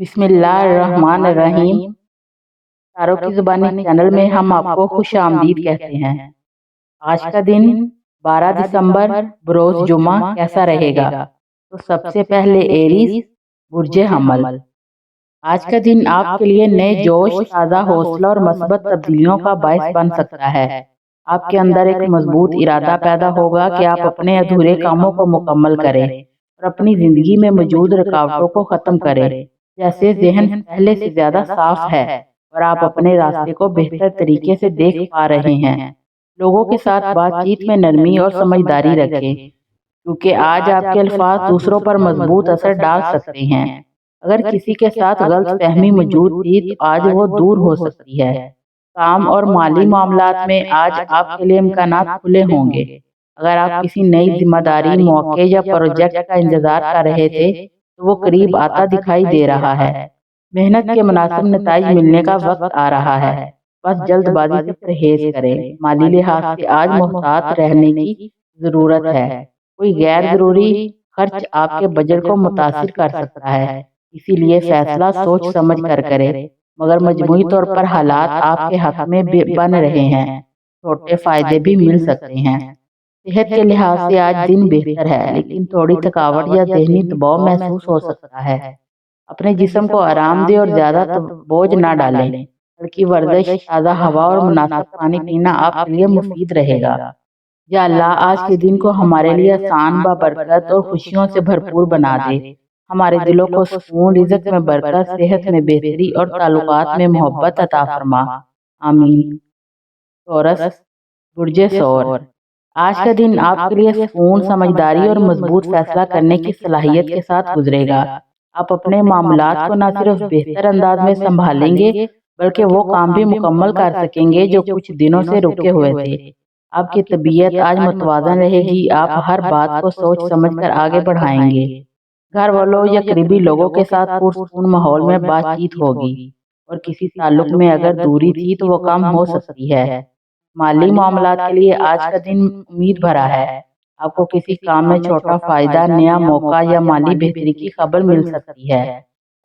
بسم اللہ الرحمن الرحیم۔ تاروں کی زبانی چینل میں ہم آپ کو خوش آمدید کہتے ہیں۔ آج کا دن 12 دسمبر بروز جمعہ کیسا رہے گا؟ تو سب سے پہلے ایریز برج حمل۔ آج کا دن آپ کے لیے نئے جوش، تازہ حوصلہ اور مثبت تبدیلیوں کا باعث بن سکتا ہے۔ آپ کے اندر ایک مضبوط ارادہ پیدا ہوگا کہ آپ اپنے ادھورے کاموں کو مکمل کریں اور اپنی زندگی میں موجود رکاوٹوں کو ختم کریں۔ جیسے ذہن پہلے سے زیادہ صاف ہے اور آپ اپنے راستے کو بہتر طریقے سے دیکھ پا رہے ہیں۔ لوگوں کے ساتھ بات چیت میں نرمی اور سمجھداری رکھیں، کیونکہ آج آپ کے الفاظ دوسروں پر مضبوط اثر ڈال سکتے ہیں۔ اگر کسی کے ساتھ غلط فہمی موجود تھی تو آج وہ دور ہو سکتی ہے۔ کام اور مالی معاملات میں آج آپ کے لیے امکانات کھلے ہوں گے۔ اگر آپ کسی نئی ذمہ داری، موقع یا پروجیکٹ کا انتظار کر رہے تھے تو وہ قریب آتا دکھائی دے رہا ہے۔ محنت کے مناسب نتائج ملنے کا وقت آ رہا ہے، بس جلد بازی سے پرہیز کریں۔ مالی لحاظ سے آج محتاط رہنے کی ضرورت ہے۔ کوئی غیر ضروری خرچ آپ کے بجٹ کو متاثر کر سکتا ہے، اسی لیے فیصلہ سوچ سمجھ کر کریں، مگر مجموعی طور پر حالات آپ کے حق میں بن رہے ہیں۔ چھوٹے فائدے بھی مل سکتے ہیں۔ صحت کے لحاظ سے آج دن بہتر ہے، لیکن تھوڑی تھکاوٹ یا ذہنی دباؤ محسوس ہو سکتا ہے۔ اپنے جسم کو آرام دیں اور زیادہ بوجھ نہ ڈالیں۔ ہلکی ورزش، تازہ ہوا اور مناسب پانی پینا آپ کے لیے مفید رہے گا۔ یا اللہ آج کے دن کو ہمارے لیے آسان، بابرکت اور خوشیوں سے بھرپور بنا دے۔ ہمارے دلوں کو سکون، رزق میں برکت، صحت میں بہتری اور تعلقات میں محبت عطا فرما۔ آمین۔ ٹورس برج ثور۔ آج کا دن آپ کے لیے سکون، سمجھداری اور مضبوط فیصلہ کرنے کی صلاحیت کے ساتھ گزرے گا۔ آپ اپنے معاملات کو نہ صرف بہتر انداز میں سنبھالیں گے بلکہ وہ کام بھی مکمل کر سکیں گے جو کچھ دنوں سے رکے ہوئے تھے۔ آپ کی طبیعت آج متوازن رہے گی، آپ ہر بات کو سوچ سمجھ کر آگے بڑھائیں گے۔ گھر والوں یا قریبی لوگوں کے ساتھ پرسکون ماحول میں بات چیت ہوگی، اور کسی تعلق میں اگر دوری تھی تو وہ کم ہو سکتی ہے۔ مالی معاملات کے لیے آج کا دن امید بھرا ہے۔ آپ کو کسی کام میں چھوٹا فائدہ، نیا موقع یا مالی بہتری کی خبر مل سکتی ہے۔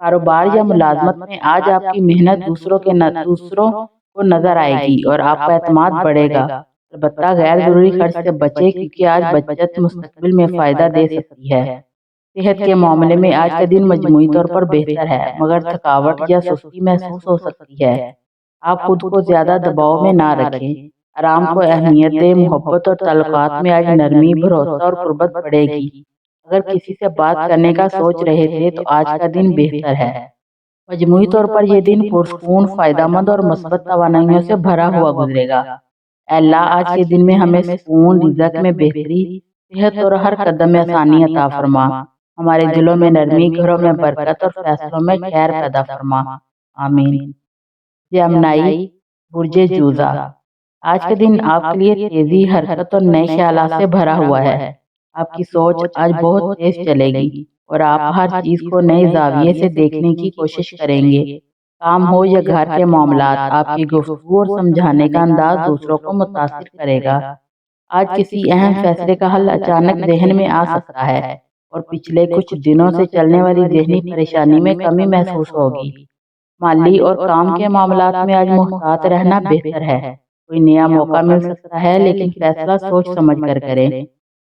کاروبار یا ملازمت میں آج آپ کی محنت دوسروں کو نظر آئے گی اور آپ کا اعتماد بڑھے گا۔ البتہ غیر ضروری خرچ سے بچیں، کیونکہ آج بچت مستقبل میں فائدہ دے سکتی ہے۔ صحت کے معاملے میں آج کا دن مجموعی طور پر بہتر ہے، مگر تھکاوٹ یا سستی محسوس ہو سکتی ہے۔ آپ خود کو زیادہ دباؤ میں نہ رکھیں، آرام کو اہمیت دیں۔ محبت اور تعلقات میں آج نرمی، بھروسہ اور قربت بڑھے گی۔ اگر کسی سے بات کرنے کا سوچ رہے تھے تو آج کا دن بہتر ہے۔ مجموعی طور پر یہ دن پرسکون، فائدہ مند اور مثبت توانائیوں سے بھرا ہوا گزرے گا۔ اے اللہ آج کے دن میں ہمیں سکون، رزق میں بہتری، صحت اور ہر قدم میں آسانی عطا فرما۔ ہمارے دلوں میں نرمی، گھروں میں برکت اور فیصلوں میں خیر پیدا فرما۔ آمین۔ جیمنائی برج جوزا۔ آج کے دن آپ کے لیے تیزی، حرکت اور نئے خیالات سے بھرا ہوا ہے۔ آپ کی سوچ آج بہت تیز چلے گی اور آپ ہر چیز کو نئے زاویے سے دیکھنے کی کوشش کریں گے۔ کام ہو یا گھر کے معاملات، آپ کی گفتگو اور سمجھانے کا انداز دوسروں کو متاثر کرے گا۔ آج کسی اہم فیصلے کا حل اچانک ذہن میں آ سکتا ہے اور پچھلے کچھ دنوں سے چلنے والی ذہنی پریشانی میں کمی محسوس ہوگی۔ مالی اور کام کے معاملات میں آج محتاط رہنا بہتر ہے۔ کوئی نیا موقع مل سکتا ہے، لیکن فیصلہ سوچ سمجھ کر کریں۔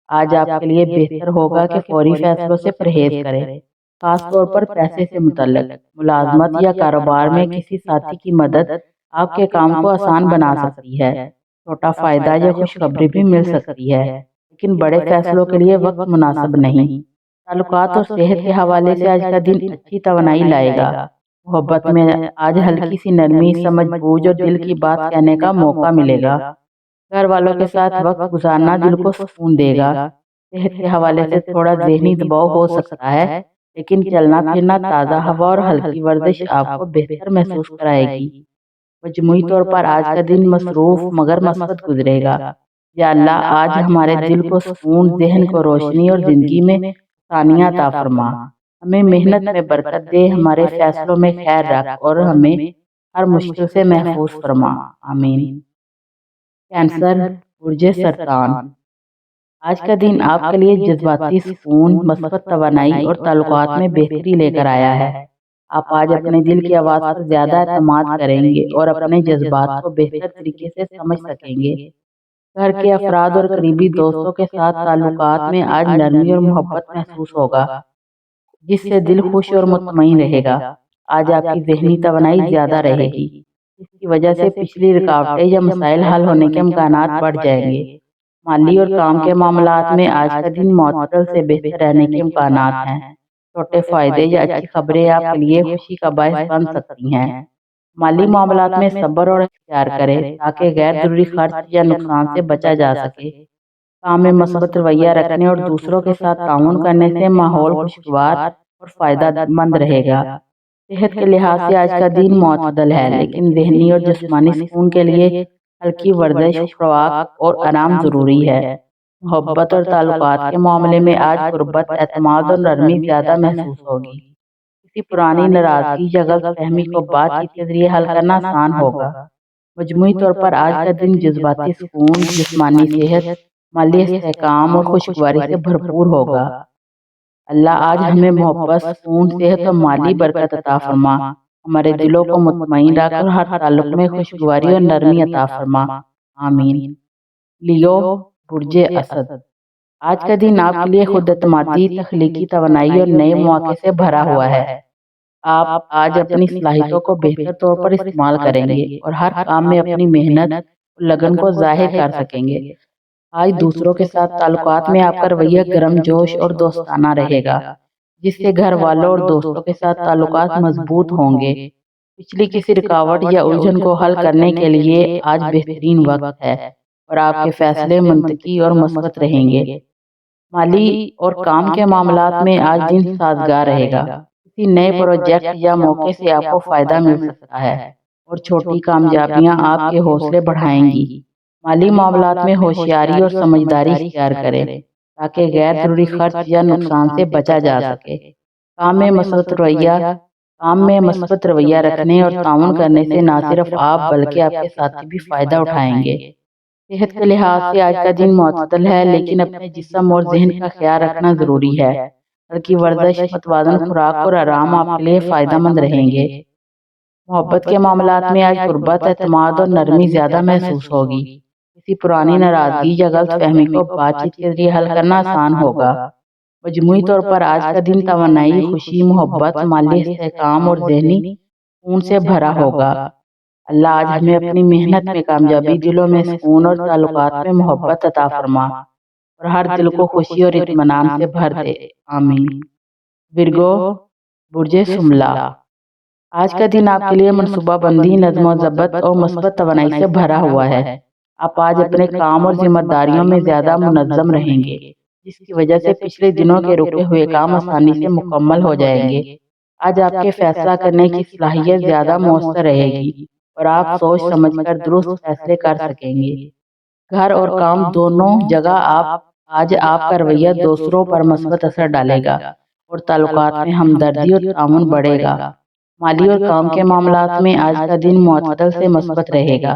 آج آپ کے لیے بہتر ہوگا کہ فوری فیصلوں سے پرہیز کریں، خاص طور پر پیسے سے متعلق۔ ملازمت یا کاروبار میں کسی ساتھی کی مدد آپ کے کام کو آسان بنا سکتی ہے۔ چھوٹا فائدہ یا خوشخبری بھی مل سکتی ہے، لیکن بڑے فیصلوں کے لیے وقت مناسب نہیں۔ تعلقات اور صحت کے حوالے سے آج کا دن اچھی توانائی لائے گا۔ محبت میں آج ہلکی سی نرمی، سمجھ بوجھ اور دل کی بات کہنے کا موقع ملے گا۔ گھر والوں کے ساتھ وقت گزارنا دل کو سکون دے گا۔ صحت کے حوالے سے تھوڑا ذہنی دباؤ ہو سکتا ہے، لیکن چلنا پھرنا، تازہ ہوا اور ہلکی ورزش آپ کو بہتر محسوس کرائے گی۔ مجموعی طور پر آج کا دن مصروف مگر مثبت گزرے گا۔ یا اللہ آج ہمارے دل کو سکون، ذہن کو روشنی اور زندگی میں آسانیاں عطا فرما۔ ہمیں محنت میں برکت دے، ہمارے فیصلوں میں خیر رکھ اور ہمیں ہر مشکل سے محفوظ فرما۔ آمین۔ کینسر برج سرطان۔ آج کا دن آپ کے لیے جذباتی سکون، مثبت توانائی اور تعلقات میں بہتری لے کر آیا ہے۔ آپ آج اپنے دل کی آواز پر زیادہ اعتماد کریں گے اور اپنے جذبات کو بہتر طریقے سے سمجھ سکیں گے۔ گھر کے افراد اور قریبی دوستوں کے ساتھ تعلقات میں آج نرمی اور محبت محسوس ہوگا، جس سے دل خوش اور مطمئن رہے گا۔ آج آپ کی ذہنی توانائی زیادہ رہے گی، اس کی وجہ سے پچھلی رکاوٹیں یا مسائل حل ہونے کے امکانات بڑھ جائیں گے۔ مالی اور کام کے معاملات میں آج کا دن معتدل سے بہتر رہنے کے امکانات ہیں۔ چھوٹے فائدے یا اچھی خبریں آپ کے لیے خوشی کا باعث بن سکتی ہیں۔ مالی معاملات میں صبر اور اختیار کریں تاکہ غیر ضروری خرچ یا نقصان سے بچا جا سکے۔ کام میں مثبت رویہ رکھنے اور دوسروں کے ساتھ تعاون کرنے سے ماحول خوشگوار اور فائدہ مند رہے گا۔ صحت کے لحاظ سے آج کا دن معتدل ہے، لیکن ذہنی اور جسمانی سکون کے لیے ہلکی ورزش، خوراک اور آرام ضروری ہے۔ محبت اور تعلقات کے معاملے میں آج قربت، اعتماد اور نرمی زیادہ محسوس ہوگی۔ کسی پرانی ناراضگی یا غلط فہمی کو بات چیت کے ذریعے حل کرنا آسان ہوگا۔ مجموعی طور پر آج کا دن جذباتی سکون، جسمانی صحت، مالی استحکام اور خوشگواری سے بھرپور ہوگا۔ اللہ آج ہمیں محبت، سکون، صحت اور مالی برکت عطا فرما، ہمارے دلوں کو مطمئن رکھ اور ہر تعلق میں خوشگواری اور نرمی عطا فرما، آمین۔ لیو، برج اسد۔ آج کا دن آپ کے لیے خود اعتمادی، تخلیقی توانائی اور نئے مواقع سے بھرا ہوا ہے۔ آپ آج اپنی صلاحیتوں کو بہتر طور پر استعمال کریں گے اور ہر کام میں اپنی محنت اور لگن کو ظاہر کر سکیں گے۔ آج دوسروں کے ساتھ تعلقات میں آپ کا رویہ گرم جوش اور دوستانہ رہے گا، جس سے گھر والوں اور دوستوں کے ساتھ تعلقات مضبوط ہوں گے۔ پچھلی کسی رکاوٹ یا الجھن کو حل کرنے کے لیے آج بہترین وقت ہے اور آپ کے فیصلے منطقی اور مثبت رہیں گے۔ مالی اور کام کے معاملات میں آج دن سازگار رہے گا۔ کسی نئے پروجیکٹ یا موقع سے آپ کو فائدہ مل سکتا ہے اور چھوٹی کامیابیاں آپ کے حوصلے بڑھائیں گی۔ مالی معاملات میں ہوشیاری اور سمجھداری اختیار کریں تاکہ غیر ضروری خرچ یا نقصان سے بچا جا سکے۔ کام میں مثبت رویہ رکھنے اور تعاون کرنے سے نہ صرف آپ بلکہ آپ کے ساتھی بھی فائدہ اٹھائیں گے۔ صحت کے لحاظ سے آج کا دن معتدل ہے، لیکن اپنے جسم اور ذہن کا خیال رکھنا ضروری ہے۔ ہلکی ورزش، متوازن خوراک اور آرام آپ کے لیے فائدہ مند رہیں گے۔ محبت کے معاملات میں آج قربت، اعتماد اور نرمی زیادہ محسوس ہوگی۔ کسی پرانی ناراضگی یا غلط فہمی کو بات چیت کے ذریعے حل کرنا آسان ہوگا۔ مجموعی طور پر آج کا دن توانائی، خوشی، محبت، مالی استحکام اور ذہنی سکون سے بھرا ہوگا۔ اللہ آج ہمیں اپنی محنت میں کامیابی، دلوں میں سکون اور تعلقات میں محبت عطا فرما اور ہر دل کو خوشی اور اطمینان سے بھر دے، آمین۔ ورگو، برج شملہ۔ آج کا دن آپ کے لیے منصوبہ بندی، نظم و ضبط اور مثبت توانائی سے بھرا ہوا ہے۔ آپ آج اپنے کام اور ذمہ داریوں میں زیادہ منظم رہیں گے، جس کی وجہ سے پچھلے دنوں کے رکے ہوئے کام آسانی سے مکمل ہو جائیں گے۔ آج آپ کے فیصلہ کرنے کی صلاحیت زیادہ مؤثر رہے گی اور آپ سوچ سمجھ کر درست فیصلے کر سکیں گے۔ گھر اور کام دونوں جگہ آج آپ کا رویہ دوسروں پر مثبت اثر ڈالے گا اور تعلقات میں ہمدردی اور تعاون بڑھے گا۔ مالی اور کام کے معاملات میں آج کا دن معتدل سے مثبت رہے گا۔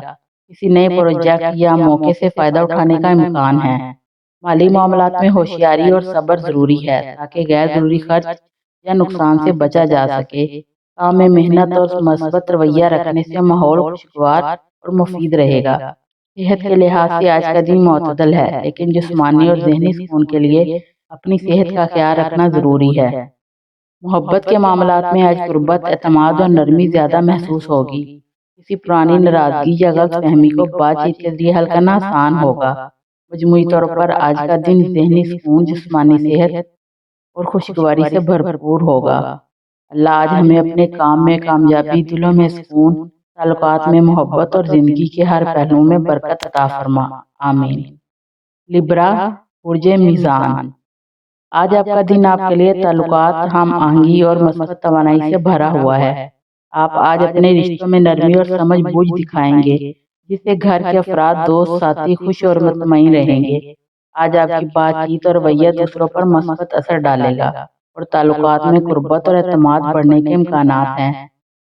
کسی نئے پروجیکٹ یا موقع سے فائدہ اٹھانے کا امکان ہے۔ مالی معاملات میں ہوشیاری اور صبر ضروری ہے تاکہ غیر ضروری خرچ یا نقصان سے بچا جا سکے۔ کام میں محنت اور مثبت رویہ رکھنے سے ماحول خوشگوار اور مفید رہے گا۔ صحت کے لحاظ سے آج کا دن معتدل ہے، لیکن جسمانی اور ذہنی سکون کے لیے اپنی صحت کا خیال رکھنا ضروری ہے۔ محبت کے معاملات میں آج قربت، اعتماد اور نرمی زیادہ محسوس ہوگی۔ کسی پرانی ناراضگی یا غلط فہمی کو بات چیت کے ذریعے حل کرنا آسان ہوگا۔ مجموعی طور پر آج کا دن ذہنی سکون، جسمانی صحت اور خوشگواری سے بھرپور ہوگا۔ اللہ آج ہمیں اپنے کام میں کامیابی، دلوں میں سکون، تعلقات میں محبت اور زندگی کے ہر پہلو میں برکت عطا فرما، آمین۔ لبرا، برج میزان۔ آج آپ کا دن آپ کے لیے تعلقات، ہم آہنگی اور مثبت توانائی سے بھرا ہوا ہے۔ آپ آج اپنے رشتوں میں نرمی اور سمجھ بوجھ دکھائیں گے، جس سے گھر کے افراد، دوست، ساتھی خوش اور مطمئن رہیں گے۔ آج آپ کی بات چیت اور رویہ دوسروں پر مثبت اثر ڈالے گا اور تعلقات میں قربت اور اعتماد بڑھنے کے امکانات ہیں۔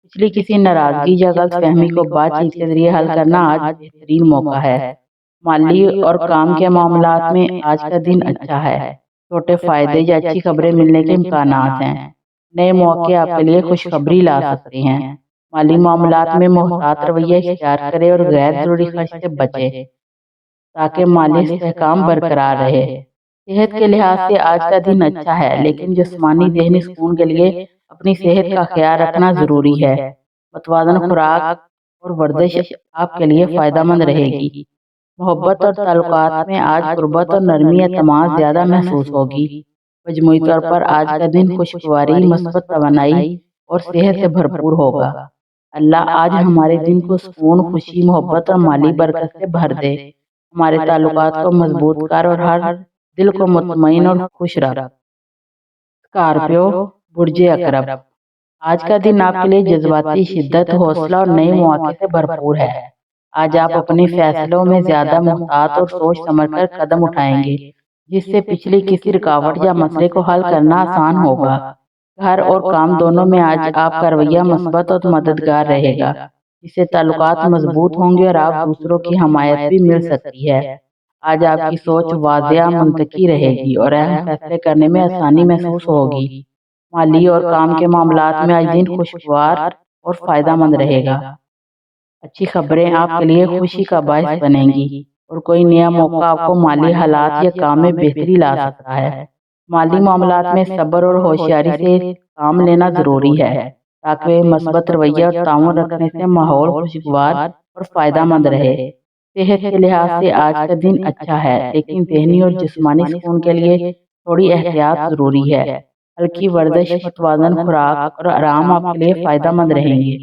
پچھلی کسی ناراضگی یا غلط فہمی کو بات چیت کے ذریعے حل کرنا آج بہترین موقع ہے۔ مالی اور کام کے معاملات میں آج کا دن اچھا ہے۔ چھوٹے فائدے یا اچھی خبریں ملنے کے امکانات ہیں۔ نئے مواقع آپ کے لیے خوشخبری لا سکتے ہیں۔ مالی معاملات میں محتاط رویہ اختیار کرے اور غیر ضروری خرچ سے بچے تاکہ مالی استحکام برقرار رہے۔ صحت کے لحاظ سے آج کا دن اچھا ہے، لیکن جسمانی ذہنی سکون کے لیے اپنی صحت کا خیال رکھنا ضروری ہے۔ متوازن خوراک اور ورزش آپ کے لیے فائدہ مند رہے گی۔ محبت اور تعلقات میں آج قربت اور نرمی اعتماد زیادہ محسوس ہوگی۔ مجموعی طور پر آج کا دن خوشگواری، مثبت توانائی اور صحت سے بھرپور ہوگا۔ اللہ آج ہمارے دن کو سکون، خوشی، محبت اور مالی برکت سے بھر دے، ہمارے تعلقات کو مضبوط کر اور ہر دل کو مطمئن اور خوش رکھ۔ اسکارپیو، برج اقرب، آج کا دن آپ کے لیے جذباتی شدت، حوصلہ اور نئے مواقع سے بھرپور ہے۔ آج آپ اپنے فیصلوں میں زیادہ محتاط اور سوچ سمجھ کر قدم اٹھائیں گے، جس سے پچھلی کسی رکاوٹ یا مسئلے کو حل کرنا آسان ہوگا۔ گھر اور کام دونوں میں آج آپ کا رویہ مثبت اور مددگار رہے گا، جس سے تعلقات مضبوط ہوں گے اور آپ دوسروں کی حمایت بھی مل سکتی ہے۔ آج آپ کی سوچ واضح، منطقی رہے گی اور اہم فیصلے کرنے میں آسانی محسوس ہوگی۔ مالی اور کام کے معاملات میں آج دن خوشگوار اور فائدہ مند رہے گا۔ اچھی خبریں آپ کے لیے خوشی کا باعث بنیں گی اور کوئی نیا موقع آپ کو مالی حالات یا کام میں بہتری لا سکتا ہے۔ مالی معاملات میں صبر اور ہوشیاری سے کام لینا ضروری ہے تاکہ مثبت رویہ اور تعاون رکھنے سے ماحول خوشگوار اور فائدہ مند رہے۔ صحت کے لحاظ سے آج کا دن اچھا ہے، لیکن ذہنی اور جسمانی سکون کے لیے تھوڑی احتیاط ضروری ہے۔ ہلکی ورزش، متوازن خوراک اور آرام آپ کے لیے فائدہ مند رہیں گے۔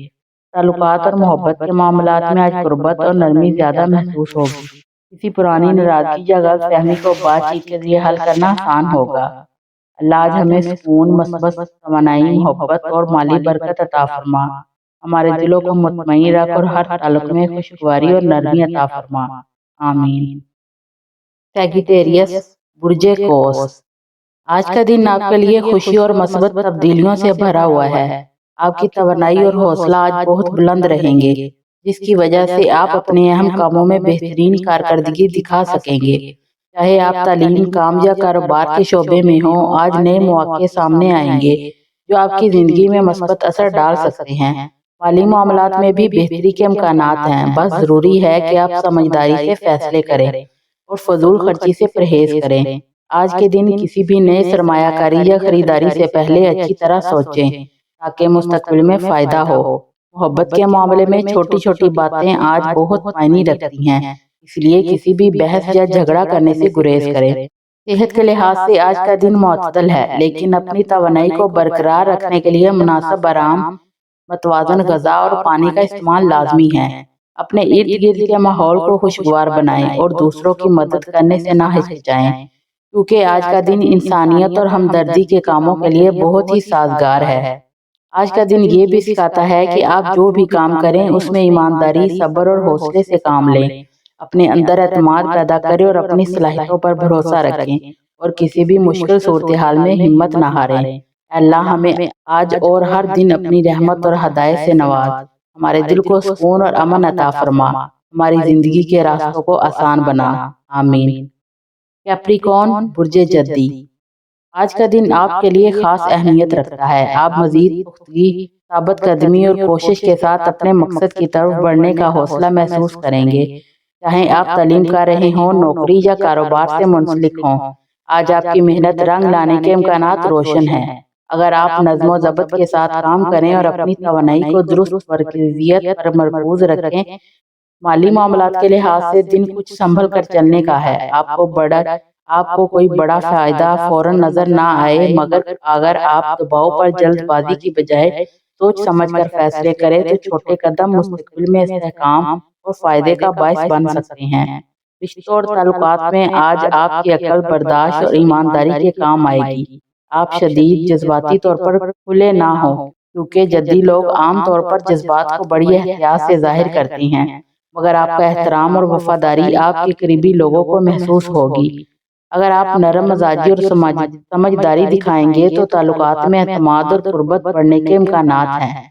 تعلقات اور محبت کے معاملات میں آج قربت اور نرمی زیادہ محسوس ہوگی۔ کسی پرانی ناراضگی یا غلط فہمی کو بات چیت کے ذریعے حل کرنا آسان ہوگا۔ اللہ آج ہمیں سکون، مثبت توانائی، محبت اور مالی برکت عطا فرما۔ ہمارے دلوں کو مطمئن رکھ اور ہر تعلق میں خوشگواری اور نرمی عطا فرما۔ آمین۔ سیگیٹیریس، برج قوس، آج کا دن آپ کے لیے خوشی اور مثبت تبدیلیوں سے بھرا ہوا ہے۔ آپ کی توانائی اور حوصلہ آج بہت بلند رہیں گے، جس کی وجہ سے آپ اپنے اہم کاموں میں بہترین کارکردگی دکھا سکیں گے۔ چاہے آپ تعلیم، کام یا کاروبار کے شعبے میں ہوں، آج نئے مواقع سامنے آئیں گے جو آپ کی زندگی میں مثبت اثر ڈال سکتے ہیں۔ مالی معاملات میں بھی بہتری کے امکانات ہیں، بس ضروری ہے کہ آپ سمجھداری سے فیصلے کریں اور فضول خرچی سے پرہیز کریں۔ آج کے دن کسی بھی نئے سرمایہ کاری یا خریداری سے پہلے اچھی طرح سوچیں تاکہ مستقبل میں فائدہ ہو۔ محبت کے معاملے میں چھوٹی چھوٹی باتیں آج بہت معنی رکھتی ہیں، اس لیے کسی بھی بحث یا جھگڑا کرنے سے گریز کریں۔ صحت کے لحاظ سے آج کا دن معتدل ہے، لیکن اپنی توانائی کو برقرار رکھنے کے لیے مناسب آرام، متوازن غذا اور پانی کا استعمال لازمی ہے۔ اپنے ارد گرد کے ماحول کو خوشگوار بنائیں اور دوسروں کی مدد کرنے سے نہ ہچکچائیں، کیونکہ آج کا دن انسانیت اور ہمدردی کے کاموں کے لیے بہت ہی سازگار ہے۔ آج کا دن یہ بھی سکھاتا ہے کہ آپ جو بھی کام کریں اس میں ایمانداری، صبر اور حوصلے سے کام لیں۔ اپنے اندر اعتماد پیدا کریں اور اپنی صلاحیتوں پر بھروسہ رکھیں اور کسی بھی مشکل صورتحال میں ہمت نہ ہاریں۔ اللہ ہمیں آج اور ہر دن اپنی رحمت اور ہدایت سے نواز، ہمارے دل کو سکون اور امن عطا فرما، ہماری زندگی کے راستوں کو آسان بنا۔ آمین۔ کیپریکون، برج جدی، آج کا دن آپ کے لیے خاص اہمیت رکھتا ہے۔ آپ مزید پختگی، ثابت قدمی اور کوشش کے ساتھ اپنے مقصد کی طرف بڑھنے کا حوصلہ محسوس کریں گے۔ چاہے آپ تعلیم کر رہے ہوں، نوکری یا کاروبار سے منسلک ہوں، آج آپ کی محنت رنگ لانے کے امکانات روشن ہیں۔ اگر آپ نظم و ضبط کے ساتھ کام کریں اور اپنی توانائی کو درست مرکزیت پر مرکوز رکھیں، مالی معاملات کے لحاظ سے دن کچھ سنبھل کر چلنے کا ہے۔ آپ کو کوئی بڑا فائدہ فوراً نظر نہ آئے، مگر اگر آپ دباؤ پر جلد بازی کی بجائے سوچ سمجھ کر فیصلے کریں تو چھوٹے قدم مستقبل میں استحکام اور فائدے کا باعث بن سکتے ہیں۔ رشتوں اور تعلقات میں آج آپ کی عقل، برداشت اور ایمانداری کے کام آئے گی۔ آپ شدید جذباتی طور پر کھلے نہ ہوں، کیونکہ جدی لوگ عام طور پر جذبات کو بڑی احتیاط سے ظاہر کرتے ہیں، مگر آپ کا احترام اور وفاداری آپ کے قریبی لوگوں کو محسوس ہوگی۔ اگر آپ نرم مزاجی اور سمجھداری دکھائیں گے تو تعلقات میں اعتماد اور قربت بڑھنے کے امکانات ہیں۔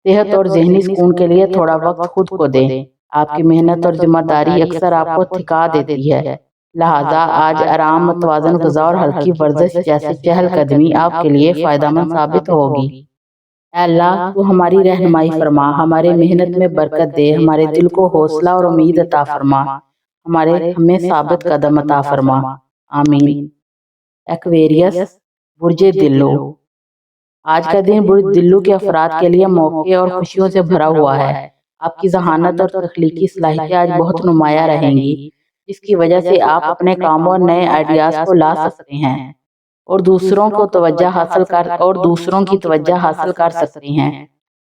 صحت اور ذہنی سکون کے لیے تھوڑا وقت خود کو دیں۔ آپ کی محنت اور ذمہ داری اکثر آپ کو تھکا دیتی ہے، لہٰذا آج آرام، متوازن غذا اور ہلکی ورزش جیسے چہل قدمی آپ کے لیے فائدہ مند ثابت ہوگی۔ اے اللہ، تو ہماری رہنمائی فرما، ہمارے محنت میں برکت دے، ہمارے دل کو حوصلہ اور امید عطا فرما، ہمیں ثابت قدم عطا فرما، آمین۔ ایکویریس، برج دلو۔ آج کا دن برج دلو کے افراد کے لیے موقع اور خوشیوں سے بھرا ہوا ہے۔ آپ کی ذہانت اور تخلیقی صلاحیتیں آج بہت نمایاں رہیں گی، جس کی وجہ سے آپ اپنے کاموں اور نئے آئیڈیاز کو لا سکتے ہیں اور دوسروں کی توجہ حاصل کر سکتے ہیں،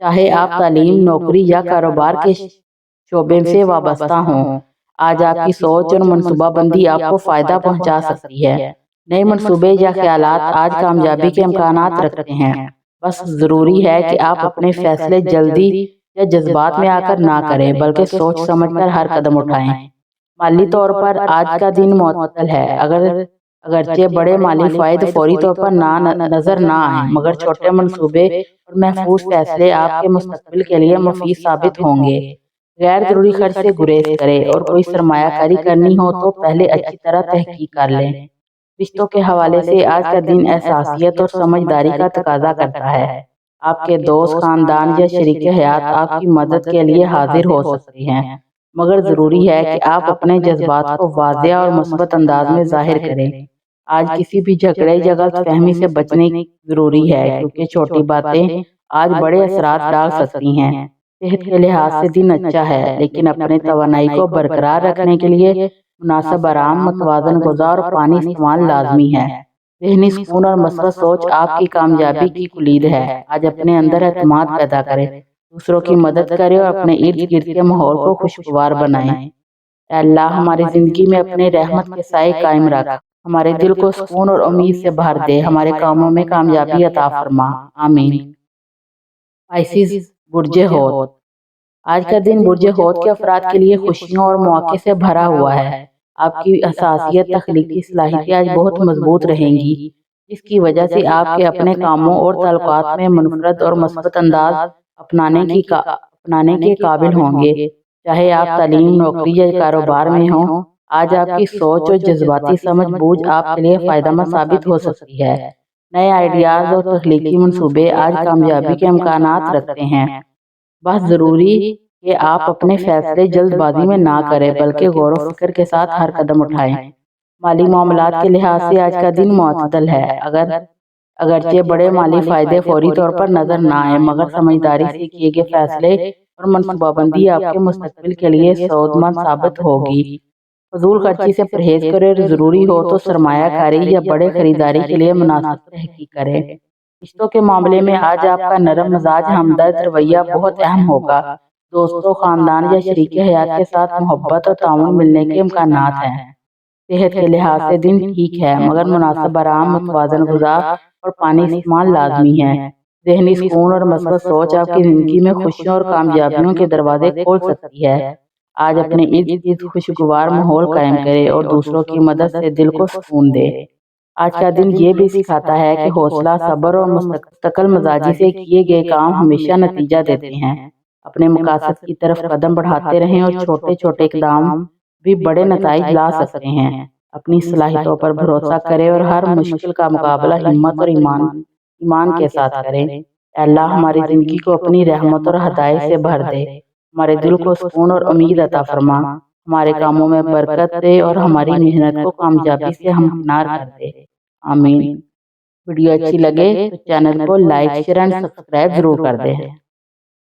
چاہے آپ تعلیم، نوکری یا کاروبار کے شعبے سے وابستہ ہوں۔ آج آپ کی سوچ اور منصوبہ بندی آپ کو فائدہ پہنچا سکتی ہے۔ نئے منصوبے یا خیالات آج کامیابی کے امکانات رکھتے ہیں، بس ضروری ہے کہ آپ اپنے فیصلے جلدی یا جذبات میں آ کر نہ کریں، بلکہ سوچ سمجھ کر ہر قدم اٹھائیں۔ مالی طور پر آج کا دن معتدل ہے، اگرچہ بڑے مالی فوائد فوری طور پر نظر نہ آئیں، مگر چھوٹے منصوبے اور محفوظ فیصلے آپ کے مستقبل کے لیے مفید ثابت ہوں گے۔ غیر ضروری خرچ سے گریز کریں اور کوئی سرمایہ کاری کرنی ہو تو پہلے اچھی طرح تحقیق کر لیں۔ رشتوں کے حوالے سے آج کا دن احساسیت اور سمجھداری کا تقاضا کرتا ہے۔ آپ کے دوست، خاندان یا شریک حیات آپ کی مدد کے لیے حاضر ہو سکتے ہیں، مگر ضروری ہے کہ آپ اپنے جذبات کو واضح اور مثبت انداز میں ظاہر کریں۔ آج کسی بھی جھگڑے یا غلط فہمی سے بچنے ضروری ہے، کیونکہ چھوٹی باتیں آج بڑے اثرات ڈال سکتی ہیں۔ صحت کے لحاظ سے دن اچھا ہے، لیکن اپنے توانائی کو برقرار رکھنے کے لیے مناسب آرام، متوازن غذا اور پانی استعمال لازمی ہے۔ ذہنی سکون اور مثبت سوچ آپ کی کامیابی کی کلید ہے۔ آج اپنے اندر اعتماد پیدا کریں، دوسروں کی مدد کریں اور اپنے ارد گرد کے ماحول کو خوشگوار بنائیں۔ اے اللہ، ہماری زندگی میں اپنے رحمت کے سائے قائم رکھ، ہمارے دل کو سکون اور امید سے بھر دے، ہمارے کاموں میں کامیابی عطا فرما، آمین۔ پائسیز، برج حوت۔ آج کا دن برج حوت کے افراد کے لیے خوشیوں اور مواقع سے بھرا ہوا ہے۔ آپ کی حساسیت، تخلیقی صلاحیتیں آج بہت مضبوط رہیں گی، جس کی وجہ سے آپ کے اپنے کاموں اور تعلقات میں منفرد اور مثبت انداز اپنانے کے قابل ہوں گے، چاہے آپ تعلیم، نوکری یا کاروبار میں ہوں۔ آج آپ کی سوچ اور جذباتی سمجھ بوجھ آپ کے لیے فائدہ مند ثابت ہو سکتی ہے۔ نئے آئیڈیاز اور تخلیقی منصوبے آج کامیابی کے امکانات رکھتے ہیں، بس ضروری کہ آپ اپنے فیصلے جلد بازی میں نہ کریں، بلکہ غور و فکر کے ساتھ ہر قدم اٹھائیں۔ مالی معاملات کے لحاظ سے آج کا دن معتدل ہے، اگرچہ بڑے مالی فائدے فوری طور پر نظر نہ آئیں، مگر سمجھداری سے کیے گئے فیصلے اور منصوبہ بندی آپ کے مستقبل کے لیے سود مند ثابت ہوگی۔ فضول خرچی سے پرہیز کریں اور ضروری ہو تو سرمایہ کاری یا بڑے خریداری کے لیے مناسب تحقیق کریں۔ رشتوں کے معاملے میں آج آپ کا نرم مزاج، ہمدرد رویہ بہت اہم ہوگا۔ دوستوں، خاندان یا شریک حیات کے ساتھ محبت اور تعاون ملنے کے امکانات ہیں۔ صحت کے لحاظ سے دن ٹھیک ہے، مگر مناسب آرام، متوازن غذا اور پانی استعمال لازمی ہے۔ ذہنی سکون اور مثبت سوچ آپ کی زندگی میں خوشیوں اور کامیابیوں کے دروازے کھول سکتی ہے۔ آج اپنے ارد گرد خوشگوار ماحول قائم کرے اور دوسروں کی مدد سے دل کو سکون دے۔ آج کا دن یہ بھی سکھاتا ہے کہ حوصلہ، صبر اور مستقل مزاجی سے کیے گئے کام ہمیشہ نتیجہ دیتے ہیں۔ اپنے مقاصد کی طرف قدم بڑھاتے رہیں اور چھوٹے چھوٹے اقدام بھی بڑے نتائج لا سکتے ہیں۔ اپنی صلاحیتوں پر بھروسہ کریں اور ہر مشکل کا مقابلہ ہمت اور ایمان کے ساتھ کریں۔ اے اللہ، ہماری زندگی کو اپنی رحمت اور ہدایت سے بھر دے، ہمارے دل کو سکون اور امید عطا فرما، ہمارے کاموں میں برکت دے اور ہماری محنت کو کامیابی سے ہمکنار کر دے، آمین۔ ویڈیو اچھی لگے تو چینل کو لائک، شیئر اینڈ سبسکرائب ضرور کر دیں۔